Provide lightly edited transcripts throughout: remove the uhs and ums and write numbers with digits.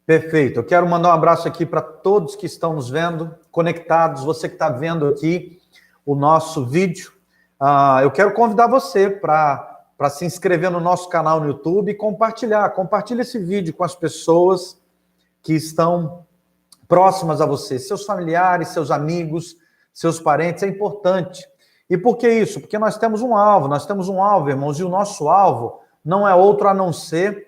Perfeito. Eu quero mandar um abraço aqui para todos que estão nos vendo, conectados, você que está vendo aqui o nosso vídeo. Eu quero convidar você para se inscrever no nosso canal no YouTube e compartilhar. Compartilhe esse vídeo com as pessoas que estão próximas a você, seus familiares, seus amigos, seus parentes. É importante. E por que isso? Porque nós temos um alvo, irmãos, e o nosso alvo não é outro a não ser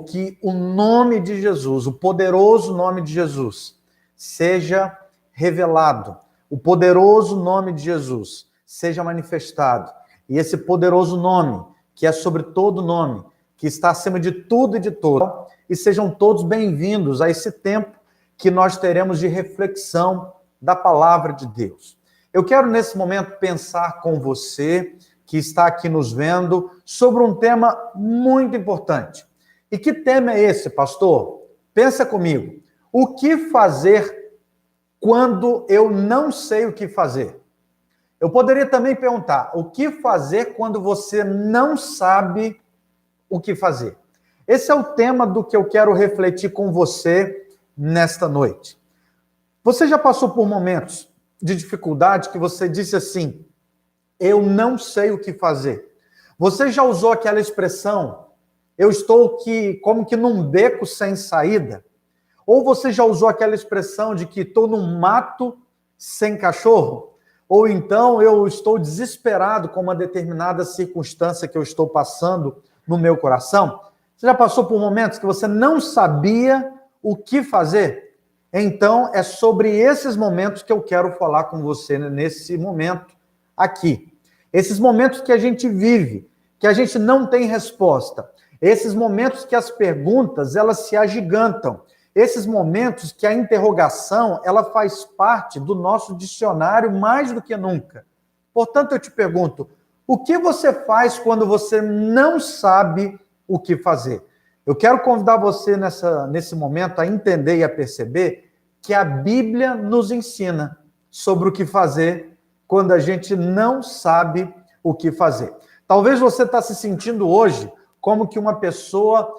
que o nome de Jesus, o poderoso nome de Jesus, seja revelado, o poderoso nome de Jesus seja manifestado. E esse poderoso nome, que é sobre todo nome, que está acima de tudo e de todo, e sejam todos bem-vindos a esse tempo que nós teremos de reflexão da palavra de Deus. Eu quero, nesse momento, pensar com você, que está aqui nos vendo, sobre um tema muito importante. E que tema é esse, pastor? Pensa comigo. O que fazer quando eu não sei o que fazer? Eu poderia também perguntar, o que fazer quando você não sabe o que fazer? Esse é o tema do que eu quero refletir com você nesta noite. Você já passou por momentos de dificuldade que você disse assim, eu não sei o que fazer? Você já usou aquela expressão, eu estou como que num beco sem saída? Ou você já usou aquela expressão de que estou num mato sem cachorro? Ou então eu estou desesperado com uma determinada circunstância que eu estou passando no meu coração? Você já passou por momentos que você não sabia o que fazer? Então é sobre esses momentos que eu quero falar com você nesse momento aqui. Esses momentos que a gente vive, que a gente não tem resposta. Esses momentos que as perguntas, elas se agigantam. Esses momentos que a interrogação, ela faz parte do nosso dicionário mais do que nunca. Portanto, eu te pergunto, o que você faz quando você não sabe o que fazer? Eu quero convidar você nesse momento a entender e a perceber que a Bíblia nos ensina sobre o que fazer quando a gente não sabe o que fazer. Talvez você está se sentindo hoje como que uma pessoa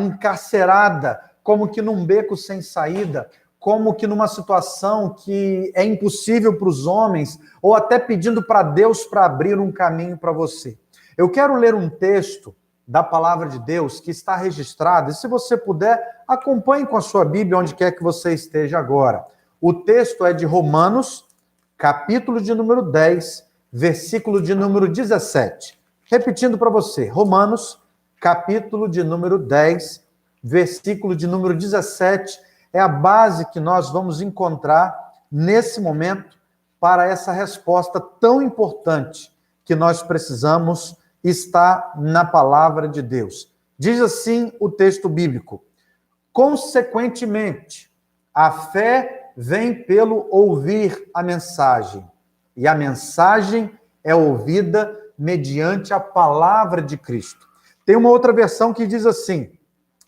encarcerada, como que num beco sem saída, como que numa situação que é impossível para os homens, ou até pedindo para Deus para abrir um caminho para você. Eu quero ler um texto da palavra de Deus que está registrado, e se você puder, acompanhe com a sua Bíblia onde quer que você esteja agora. O texto é de Romanos, capítulo de número 10, versículo de número 17. Repetindo para você, Romanos, capítulo de número 10, versículo de número 17, é a base que nós vamos encontrar nesse momento para essa resposta tão importante que nós precisamos estar na palavra de Deus. Diz assim o texto bíblico: consequentemente, a fé vem pelo ouvir a mensagem, e a mensagem é ouvida mediante a palavra de Cristo. Tem uma outra versão que diz assim,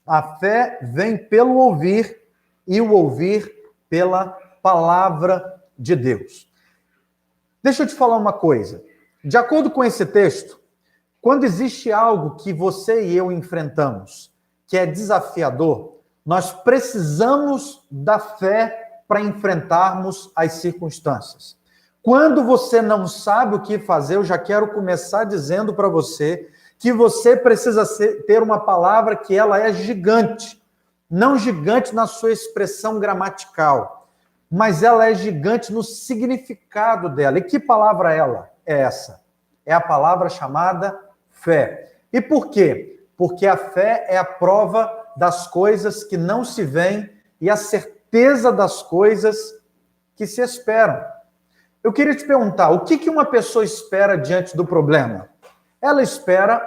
a fé vem pelo ouvir e o ouvir pela palavra de Deus. Deixa eu te falar uma coisa. De acordo com esse texto, quando existe algo que você e eu enfrentamos, que é desafiador, nós precisamos da fé para enfrentarmos as circunstâncias. Quando você não sabe o que fazer, eu já quero começar dizendo para você que você precisa ter uma palavra que ela é gigante. Não gigante na sua expressão gramatical, mas ela é gigante no significado dela. E que palavra ela é essa? É a palavra chamada fé. E por quê? Porque a fé é a prova das coisas que não se veem e a certeza das coisas que se esperam. Eu queria te perguntar, o que uma pessoa espera diante do problema? Ela espera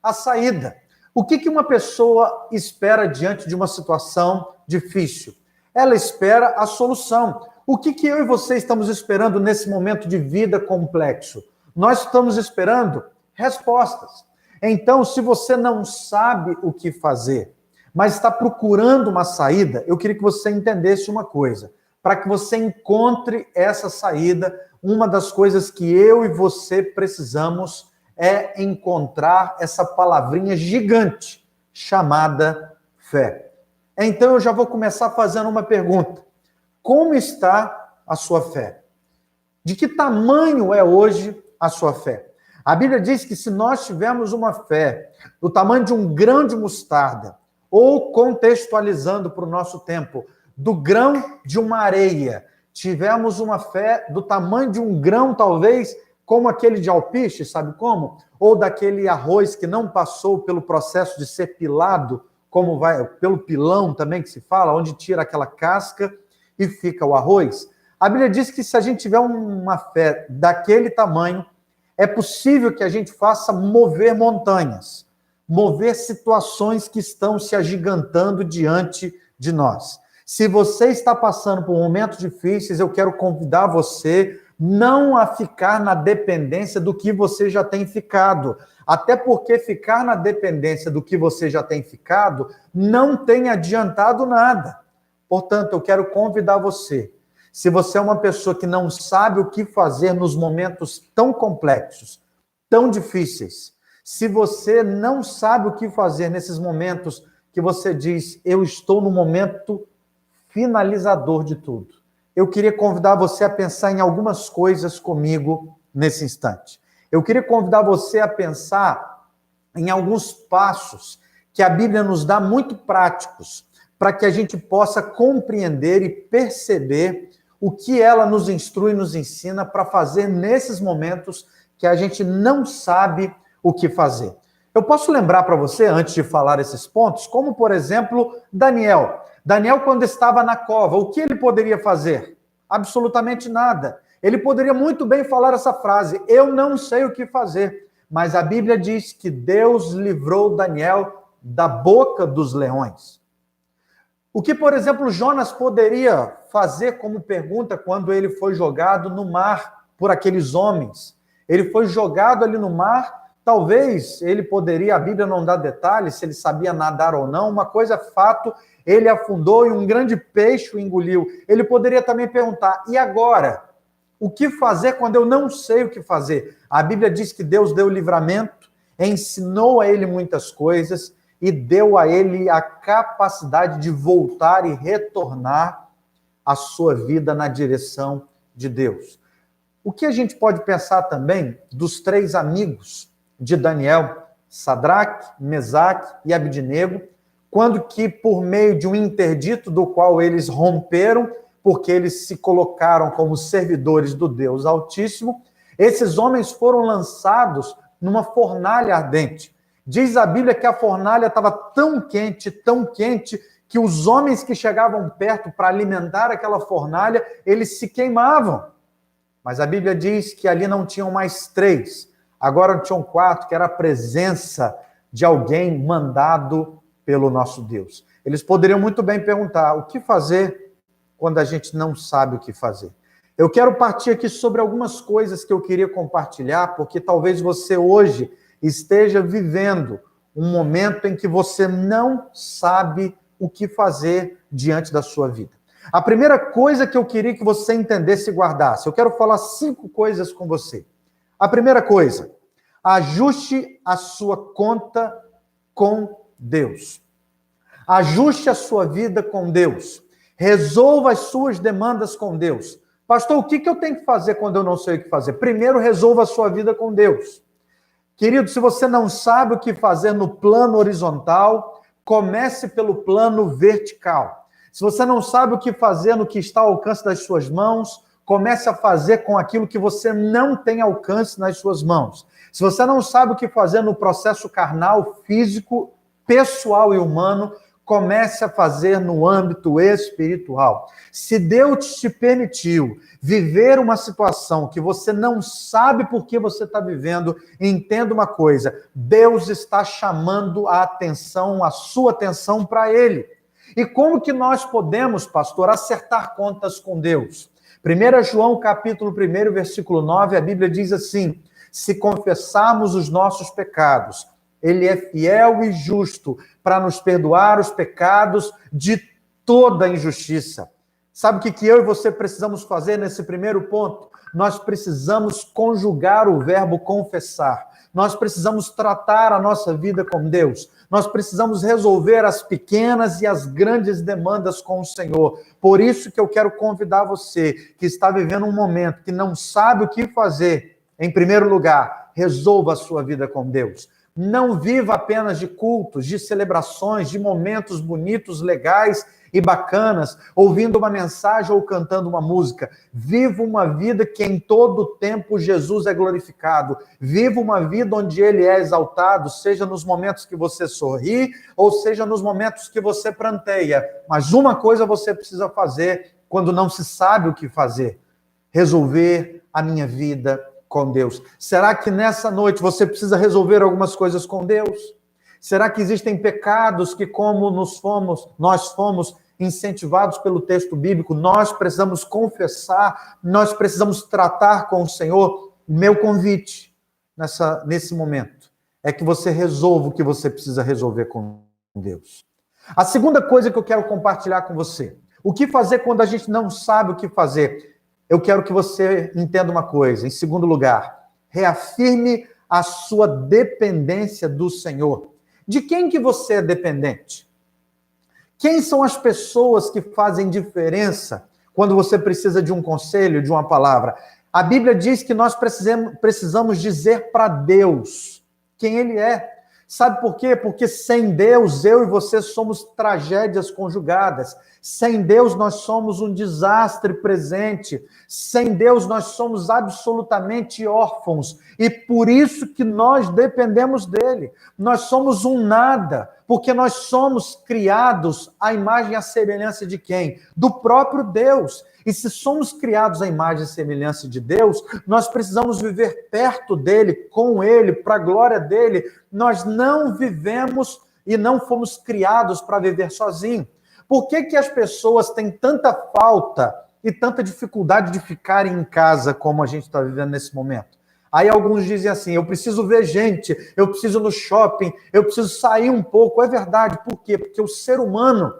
a saída. O que uma pessoa espera diante de uma situação difícil? Ela espera a solução. O que eu e você estamos esperando nesse momento de vida complexo? Nós estamos esperando respostas. Então, se você não sabe o que fazer, mas está procurando uma saída, eu queria que você entendesse uma coisa. Para que você encontre essa saída, uma das coisas que eu e você precisamos é encontrar essa palavrinha gigante chamada fé. Então eu já vou começar fazendo uma pergunta. Como está a sua fé? De que tamanho é hoje a sua fé? A Bíblia diz que se nós tivermos uma fé do tamanho de um grão de mostarda, ou contextualizando para o nosso tempo, do grão de uma areia, tivermos uma fé do tamanho de um grão, talvez, como aquele de alpiste, sabe como? Ou daquele arroz que não passou pelo processo de ser pilado, como vai, pelo pilão também que se fala, onde tira aquela casca e fica o arroz. A Bíblia diz que se a gente tiver uma fé daquele tamanho, é possível que a gente faça mover montanhas, mover situações que estão se agigantando diante de nós. Se você está passando por momentos difíceis, eu quero convidar você não a ficar na dependência do que você já tem ficado. Até porque ficar na dependência do que você já tem ficado não tem adiantado nada. Portanto, eu quero convidar você. Se você é uma pessoa que não sabe o que fazer nos momentos tão complexos, tão difíceis, se você não sabe o que fazer nesses momentos que você diz, eu estou no momento finalizador de tudo, eu queria convidar você a pensar em algumas coisas comigo nesse instante. Eu queria convidar você a pensar em alguns passos que a Bíblia nos dá muito práticos para que a gente possa compreender e perceber o que ela nos instrui e nos ensina para fazer nesses momentos que a gente não sabe o que fazer. Eu posso lembrar para você, antes de falar esses pontos, como, por exemplo, Daniel. Daniel, quando estava na cova, o que ele poderia fazer? Absolutamente nada. Ele poderia muito bem falar essa frase, eu não sei o que fazer. Mas a Bíblia diz que Deus livrou Daniel da boca dos leões. O que, por exemplo, Jonas poderia fazer como pergunta quando ele foi jogado no mar por aqueles homens? Ele foi jogado ali no mar, talvez ele poderia, a Bíblia não dá detalhes se ele sabia nadar ou não, uma coisa é fato, ele afundou e um grande peixe o engoliu. Ele poderia também perguntar, e agora? O que fazer quando eu não sei o que fazer? A Bíblia diz que Deus deu livramento, ensinou a ele muitas coisas, e deu a ele a capacidade de voltar e retornar a sua vida na direção de Deus. O que a gente pode pensar também dos três amigos de Daniel, Sadraque, Mesaque e Abidnego, quando que por meio de um interdito do qual eles romperam, porque eles se colocaram como servidores do Deus Altíssimo, esses homens foram lançados numa fornalha ardente. Diz a Bíblia que a fornalha estava tão quente, que os homens que chegavam perto para alimentar aquela fornalha, eles se queimavam. Mas a Bíblia diz que ali não tinham mais três, agora tinham quatro, que era a presença de alguém mandado pelo nosso Deus. Eles poderiam muito bem perguntar, o que fazer quando a gente não sabe o que fazer? Eu quero partir aqui sobre algumas coisas que eu queria compartilhar, porque talvez você hoje esteja vivendo um momento em que você não sabe o que fazer diante da sua vida. A primeira coisa que eu queria que você entendesse e guardasse, eu quero falar 5 coisas com você. A primeira coisa, ajuste a sua conta com Deus. Ajuste a sua vida com Deus. Resolva as suas demandas com Deus. Pastor, o que eu tenho que fazer quando eu não sei o que fazer? Primeiro, resolva a sua vida com Deus. Querido, se você não sabe o que fazer no plano horizontal, comece pelo plano vertical. Se você não sabe o que fazer no que está ao alcance das suas mãos, comece a fazer com aquilo que você não tem alcance nas suas mãos. Se você não sabe o que fazer no processo carnal, físico, pessoal e humano, comece a fazer no âmbito espiritual. Se Deus te permitiu viver uma situação que você não sabe por que você está vivendo, entenda uma coisa, Deus está chamando a atenção, a sua atenção para Ele. E como que nós podemos, pastor, acertar contas com Deus? 1 João capítulo 1, versículo 9, a Bíblia diz assim, se confessarmos os nossos pecados, Ele é fiel e justo para nos perdoar os pecados de toda injustiça. Sabe o que eu e você precisamos fazer nesse primeiro ponto? Nós precisamos conjugar o verbo confessar. Nós precisamos tratar a nossa vida com Deus. Nós precisamos resolver as pequenas e as grandes demandas com o Senhor. Por isso que eu quero convidar você que está vivendo um momento que não sabe o que fazer. Em primeiro lugar, resolva a sua vida com Deus. Não viva apenas de cultos, de celebrações, de momentos bonitos, legais e bacanas, ouvindo uma mensagem ou cantando uma música. Viva uma vida que em todo tempo Jesus é glorificado. Viva uma vida onde Ele é exaltado, seja nos momentos que você sorri, ou seja nos momentos que você pranteia. Mas uma coisa você precisa fazer quando não se sabe o que fazer: resolver a minha vida com Deus. Será que nessa noite você precisa resolver algumas coisas com Deus? Será que existem pecados que, como nós fomos incentivados pelo texto bíblico, nós precisamos confessar, nós precisamos tratar com o Senhor? Meu convite nesse momento é que você resolva o que você precisa resolver com Deus. A segunda coisa que eu quero compartilhar com você: o que fazer quando a gente não sabe o que fazer? Eu quero que você entenda uma coisa. Em segundo lugar, reafirme a sua dependência do Senhor. De quem que você é dependente? Quem são as pessoas que fazem diferença quando você precisa de um conselho, de uma palavra? A Bíblia diz que nós precisamos dizer para Deus quem Ele é. Sabe por quê? Porque sem Deus, eu e você somos tragédias conjugadas. Sem Deus, nós somos um desastre presente. Sem Deus, nós somos absolutamente órfãos. E por isso que nós dependemos dele. Nós somos um nada, porque nós somos criados à imagem e à semelhança de quem? Do próprio Deus. E se somos criados à imagem e semelhança de Deus, nós precisamos viver perto dele, com ele, para a glória dele. Nós não vivemos e não fomos criados para viver sozinhos. Por que que as pessoas têm tanta falta e tanta dificuldade de ficarem em casa como a gente está vivendo nesse momento? Aí alguns dizem assim: eu preciso ver gente, eu preciso ir no shopping, eu preciso sair um pouco. É verdade. Por quê? Porque o ser humano,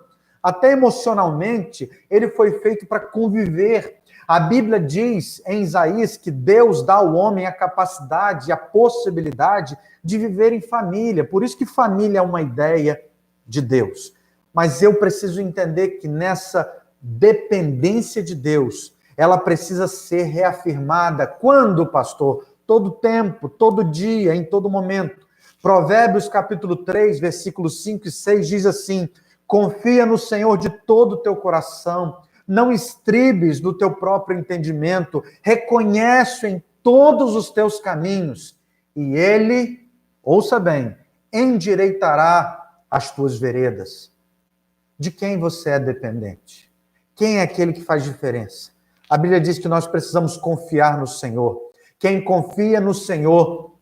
até emocionalmente, ele foi feito para conviver. A Bíblia diz em Isaías que Deus dá ao homem a capacidade, a possibilidade de viver em família. Por isso que família é uma ideia de Deus. Mas eu preciso entender que nessa dependência de Deus, ela precisa ser reafirmada. Quando, pastor? Todo tempo, todo dia, em todo momento. Provérbios capítulo 3, versículos 5 e 6 diz assim: confia no Senhor de todo o teu coração, não estribes do teu próprio entendimento, reconhece em todos os teus caminhos, e ele, ouça bem, endireitará as tuas veredas. De quem você é dependente? Quem é aquele que faz diferença? A Bíblia diz que nós precisamos confiar no Senhor. Quem confia no Senhor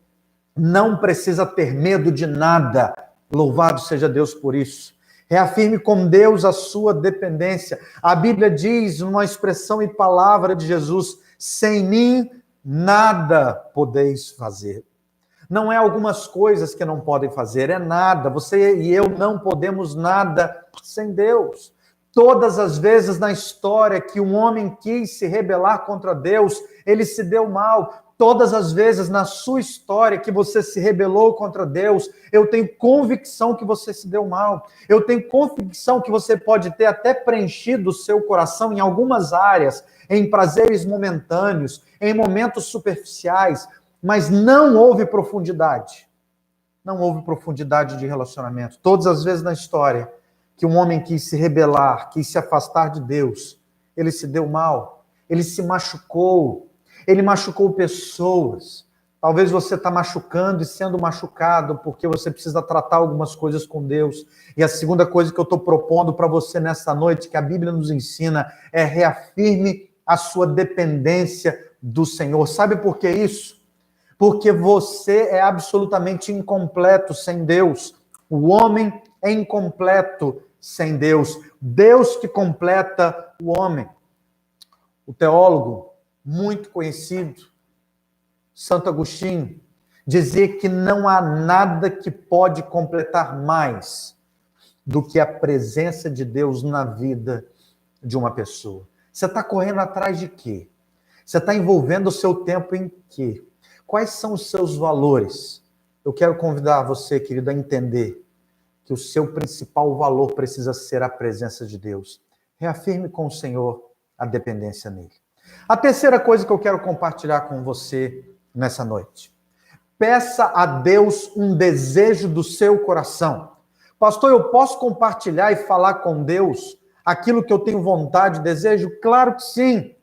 não precisa ter medo de nada. Louvado seja Deus por isso. Reafirme com Deus a sua dependência. A Bíblia diz, numa expressão e palavra de Jesus: sem mim nada podeis fazer. Não é algumas coisas que não podem fazer, é nada. Você e eu não podemos nada sem Deus. Todas as vezes na história que um homem quis se rebelar contra Deus, ele se deu mal. Todas as vezes na sua história que você se rebelou contra Deus, eu tenho convicção que você se deu mal. Eu tenho convicção que você pode ter até preenchido o seu coração em algumas áreas, em prazeres momentâneos, em momentos superficiais, mas não houve profundidade. Não houve profundidade de relacionamento. Todas as vezes na história que um homem quis se rebelar, quis se afastar de Deus, ele se deu mal, ele se machucou, ele machucou pessoas. Talvez você está machucando e sendo machucado porque você precisa tratar algumas coisas com Deus. E a segunda coisa que eu estou propondo para você nessa noite, que a Bíblia nos ensina, é reafirme a sua dependência do Senhor. Sabe por que isso? Porque você é absolutamente incompleto sem Deus. O homem é incompleto sem Deus. Deus que completa o homem. O teólogo muito conhecido, Santo Agostinho, dizia que não há nada que pode completar mais do que a presença de Deus na vida de uma pessoa. Você está correndo atrás de quê? Você está envolvendo o seu tempo em quê? Quais são os seus valores? Eu quero convidar você, querido, a entender que o seu principal valor precisa ser a presença de Deus. Reafirme com o Senhor a dependência nele. A terceira coisa que eu quero compartilhar com você nessa noite. Peça a Deus um desejo do seu coração. Pastor, eu posso compartilhar e falar com Deus aquilo que eu tenho vontade, desejo? Claro que sim.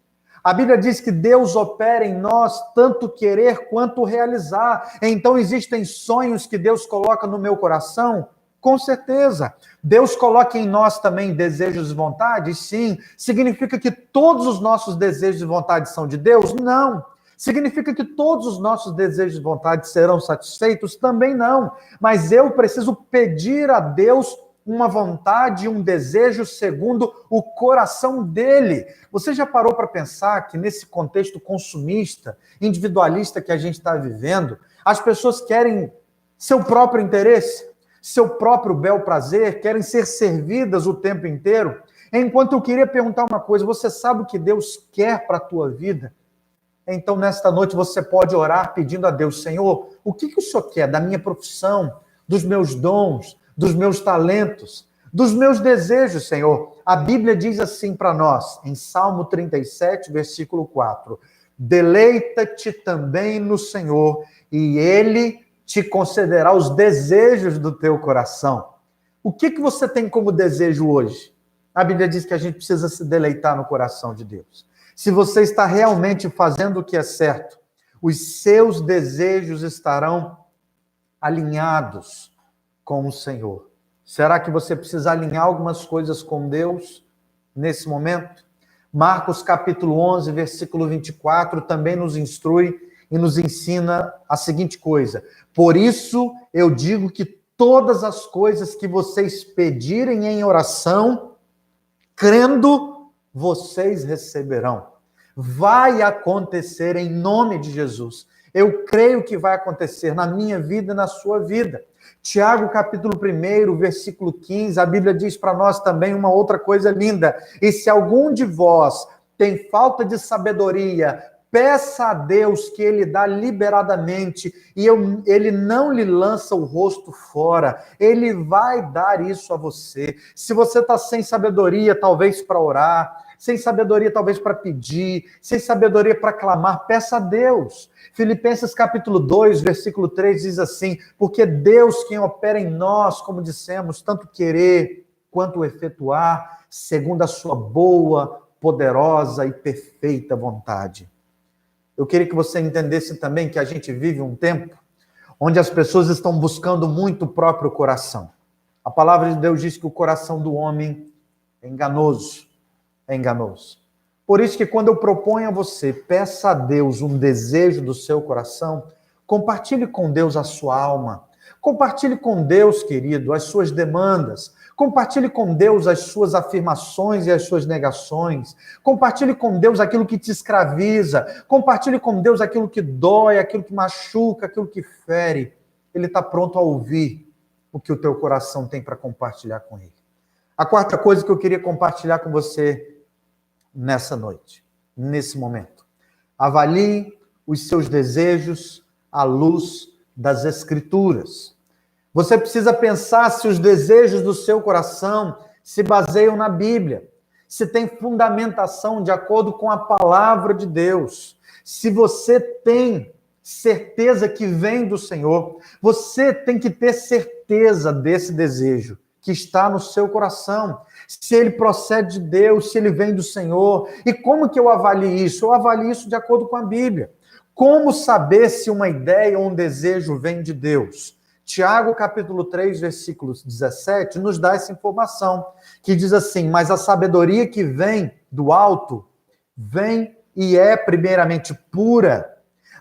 A Bíblia diz que Deus opera em nós tanto querer quanto realizar. Então existem sonhos que Deus coloca no meu coração? Com certeza. Deus coloca em nós também desejos e vontades? Sim. Significa que todos os nossos desejos e vontades são de Deus? Não. Significa que todos os nossos desejos e vontades serão satisfeitos? Também não. Mas eu preciso pedir a Deus uma vontade, um desejo segundo o coração dele. Você já parou para pensar que nesse contexto consumista, individualista que a gente está vivendo, as pessoas querem seu próprio interesse, seu próprio bel prazer, querem ser servidas o tempo inteiro? Enquanto eu queria perguntar uma coisa, você sabe o que Deus quer para a tua vida? Então, nesta noite, você pode orar pedindo a Deus, Senhor, o que o Senhor quer da minha profissão, dos meus dons, dos meus talentos, dos meus desejos, Senhor? A Bíblia diz assim para nós, em Salmo 37, versículo 4, deleita-te também no Senhor, e Ele te concederá os desejos do teu coração. O que você tem como desejo hoje? A Bíblia diz que a gente precisa se deleitar no coração de Deus. Se você está realmente fazendo o que é certo, os seus desejos estarão alinhados com o Senhor. Será que você precisa alinhar algumas coisas com Deus nesse momento? Marcos capítulo 11, versículo 24, também nos instrui e nos ensina a seguinte coisa: por isso eu digo que todas as coisas que vocês pedirem em oração, crendo, vocês receberão. Vai acontecer em nome de Jesus. Eu creio que vai acontecer na minha vida e na sua vida. Tiago, capítulo 1, versículo 15, a Bíblia diz para nós também uma outra coisa linda. E se algum de vós tem falta de sabedoria, peça a Deus que Ele dá liberadamente e Ele não lhe lança o rosto fora. Ele vai dar isso a você. Se você está sem sabedoria, talvez para orar, sem sabedoria talvez para pedir, sem sabedoria para clamar, peça a Deus. Filipenses capítulo 2, versículo 3 diz assim, porque Deus quem opera em nós, como dissemos, tanto querer quanto efetuar, segundo a sua boa, poderosa e perfeita vontade. Eu queria que você entendesse também que a gente vive um tempo onde as pessoas estão buscando muito o próprio coração. A palavra de Deus diz que o coração do homem é enganoso. É enganoso. Por isso que quando eu proponho a você, peça a Deus um desejo do seu coração, compartilhe com Deus a sua alma, compartilhe com Deus, querido, as suas demandas, compartilhe com Deus as suas afirmações e as suas negações, compartilhe com Deus aquilo que te escraviza, compartilhe com Deus aquilo que dói, aquilo que machuca, aquilo que fere. Ele está pronto a ouvir o que o teu coração tem para compartilhar com Ele. A quarta coisa que eu queria compartilhar com você nessa noite, nesse momento. Avalie os seus desejos à luz das Escrituras. Você precisa pensar se os desejos do seu coração se baseiam na Bíblia, se tem fundamentação de acordo com a palavra de Deus, se você tem certeza que vem do Senhor, você tem que ter certeza desse desejo que está no seu coração, se ele procede de Deus, se ele vem do Senhor. E como que eu avalio isso? Eu avalio isso de acordo com a Bíblia. Como saber se uma ideia ou um desejo vem de Deus? Tiago, capítulo 3, versículo 17, nos dá essa informação, que diz assim, mas a sabedoria que vem do alto, vem e é primeiramente pura,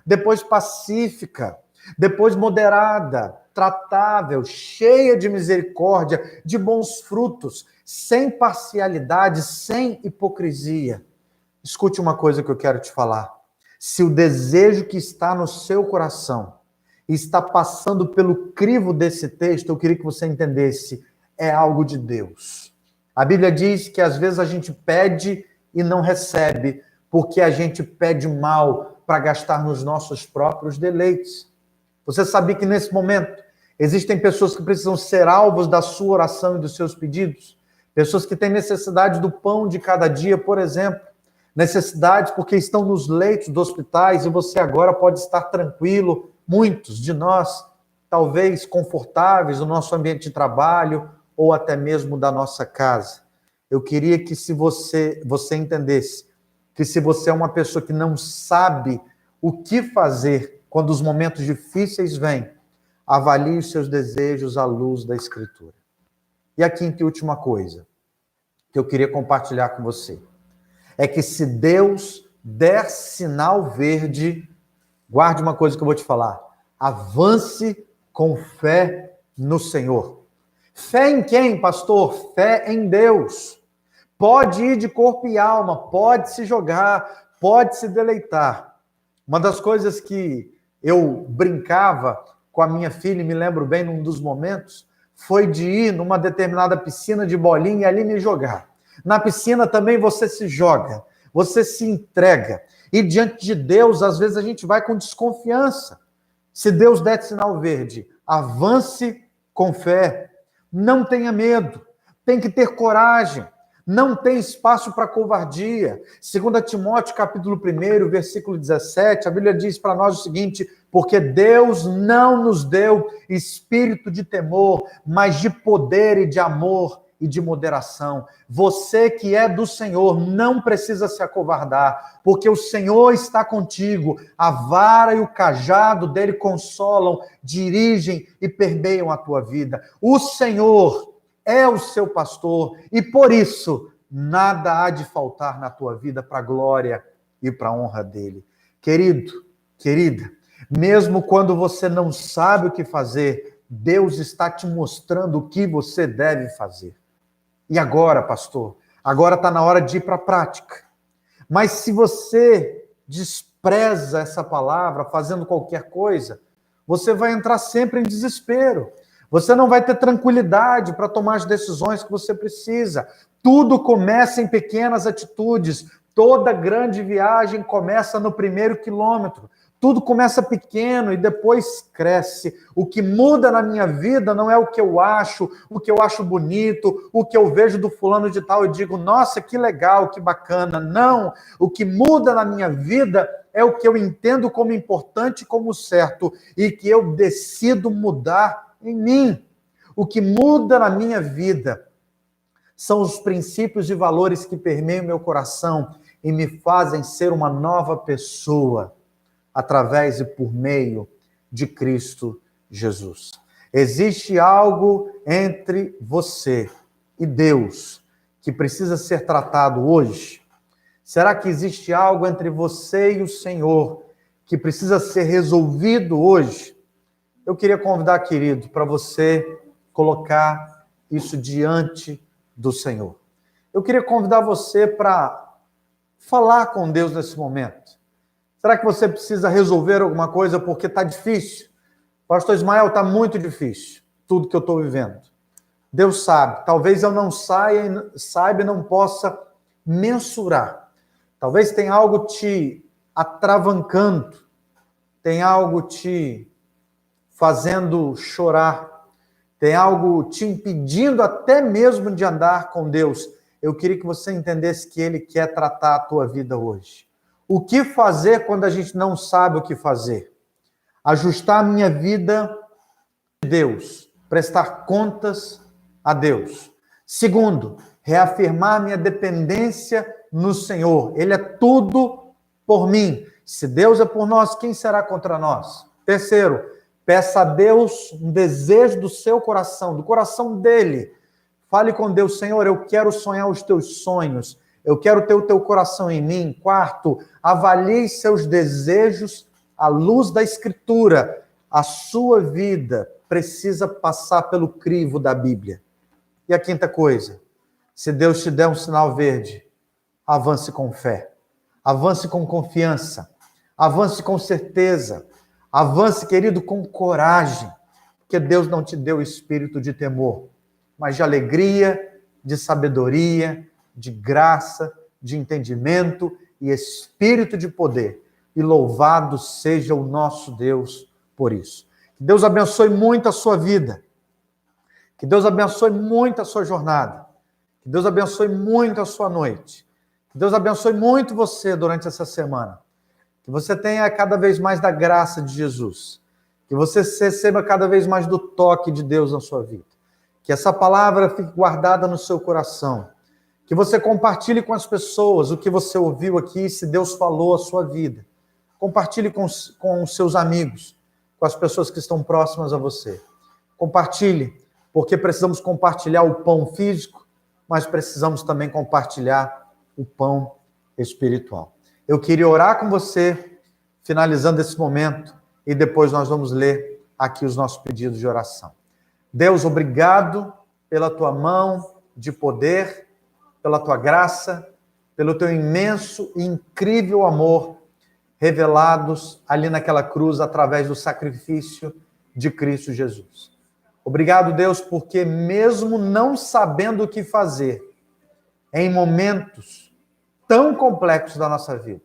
depois pacífica, depois moderada, tratável, cheia de misericórdia, de bons frutos, sem parcialidade, sem hipocrisia. Escute uma coisa que eu quero te falar. Se o desejo que está no seu coração está passando pelo crivo desse texto, eu queria que você entendesse, é algo de Deus. A Bíblia diz que às vezes a gente pede e não recebe, porque a gente pede mal, para gastar nos nossos próprios deleites. Você sabia que nesse momento existem pessoas que precisam ser alvos da sua oração e dos seus pedidos? Pessoas que têm necessidade do pão de cada dia, por exemplo. Necessidades porque estão nos leitos dos hospitais e você agora pode estar tranquilo. Muitos de nós, talvez confortáveis no nosso ambiente de trabalho ou até mesmo da nossa casa. Eu queria que se você entendesse que se você é uma pessoa que não sabe o que fazer quando os momentos difíceis vêm, avalie os seus desejos à luz da Escritura. E a quinta e última coisa que eu queria compartilhar com você é que se Deus der sinal verde, guarde uma coisa que eu vou te falar, avance com fé no Senhor. Fé em quem, pastor? Fé em Deus. Pode ir de corpo e alma, pode se jogar, pode se deleitar. Uma das coisas que eu brincava com a minha filha, e me lembro bem num dos momentos, foi de ir numa determinada piscina de bolinha e ali me jogar. Na piscina também você se joga, você se entrega. E diante de Deus, às vezes a gente vai com desconfiança. Se Deus der sinal verde, avance com fé. Não tenha medo, tem que ter coragem. Não tem espaço para covardia. 2 Timóteo, capítulo 1, versículo 17, a Bíblia diz para nós o seguinte: porque Deus não nos deu espírito de temor, mas de poder e de amor e de moderação. Você que é do Senhor não precisa se acovardar, porque o Senhor está contigo. A vara e o cajado dele consolam, dirigem e permeiam a tua vida. O Senhor é o seu pastor e por isso nada há de faltar na tua vida para a glória e para a honra dele. Querido, querida, mesmo quando você não sabe o que fazer, Deus está te mostrando o que você deve fazer. E agora, pastor? Agora está na hora de ir para a prática. Mas se você despreza essa palavra fazendo qualquer coisa, você vai entrar sempre em desespero. Você não vai ter tranquilidade para tomar as decisões que você precisa. Tudo começa em pequenas atitudes. Toda grande viagem começa no primeiro quilômetro. Tudo começa pequeno e depois cresce. O que muda na minha vida não é o que eu acho bonito, o que eu vejo do fulano de tal e digo, nossa, que legal, que bacana. Não, o que muda na minha vida é o que eu entendo como importante, como certo, e que eu decido mudar em mim. O que muda na minha vida são os princípios e valores que permeiam meu coração e me fazem ser uma nova pessoa através e por meio de Cristo Jesus. Existe algo entre você e Deus que precisa ser tratado hoje? Será que existe algo entre você e o Senhor que precisa ser resolvido hoje? Eu queria convidar, querido, para você colocar isso diante do Senhor. Eu queria convidar você para falar com Deus nesse momento. Será que você precisa resolver alguma coisa porque está difícil? Pastor Ismael, está muito difícil tudo que eu estou vivendo. Deus sabe. Talvez eu não saiba e não possa mensurar. Talvez tenha algo te atravancando, tem algo te fazendo chorar, tem algo te impedindo até mesmo de andar com Deus. Eu queria que você entendesse que Ele quer tratar a tua vida hoje. O que fazer quando a gente não sabe o que fazer? Ajustar a minha vida a Deus, prestar contas a Deus. Segundo, reafirmar minha dependência no Senhor. Ele é tudo por mim. Se Deus é por nós, quem será contra nós? Terceiro, peça a Deus um desejo do seu coração, do coração dele. Fale com Deus, Senhor, eu quero sonhar os teus sonhos. Eu quero ter o teu coração em mim. Quarto, avalie seus desejos à luz da Escritura. A sua vida precisa passar pelo crivo da Bíblia. E a quinta coisa, se Deus te der um sinal verde, avance com fé, avance com confiança, avance com certeza, avance, querido, com coragem, porque Deus não te deu espírito de temor, mas de alegria, de sabedoria, de graça, de entendimento e espírito de poder. e louvado seja o nosso Deus por isso. Que Deus abençoe muito a sua vida. Que Deus abençoe muito a sua jornada. Que Deus abençoe muito a sua noite. Que Deus abençoe muito você durante essa semana. Que você tenha cada vez mais da graça de Jesus. Que você receba cada vez mais do toque de Deus na sua vida. Que essa palavra fique guardada no seu coração. Que você compartilhe com as pessoas o que você ouviu aqui, se Deus falou a sua vida. Compartilhe com os seus amigos, com as pessoas que estão próximas a você. Compartilhe, porque precisamos compartilhar o pão físico, mas precisamos também compartilhar o pão espiritual. Eu queria orar com você, finalizando esse momento, e depois nós vamos ler aqui os nossos pedidos de oração. Deus, obrigado pela tua mão de poder, pela tua graça, pelo teu imenso e incrível amor revelados ali naquela cruz através do sacrifício de Cristo Jesus. Obrigado, Deus, porque mesmo não sabendo o que fazer em momentos tão complexos da nossa vida,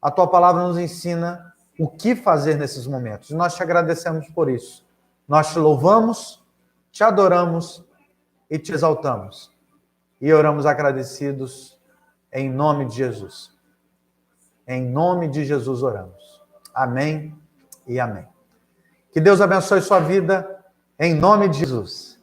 a tua palavra nos ensina o que fazer nesses momentos. E nós te agradecemos por isso. Nós te louvamos, te adoramos e te exaltamos. E oramos agradecidos em nome de Jesus. Em nome de Jesus oramos. Amém e amém. Que Deus abençoe sua vida em nome de Jesus.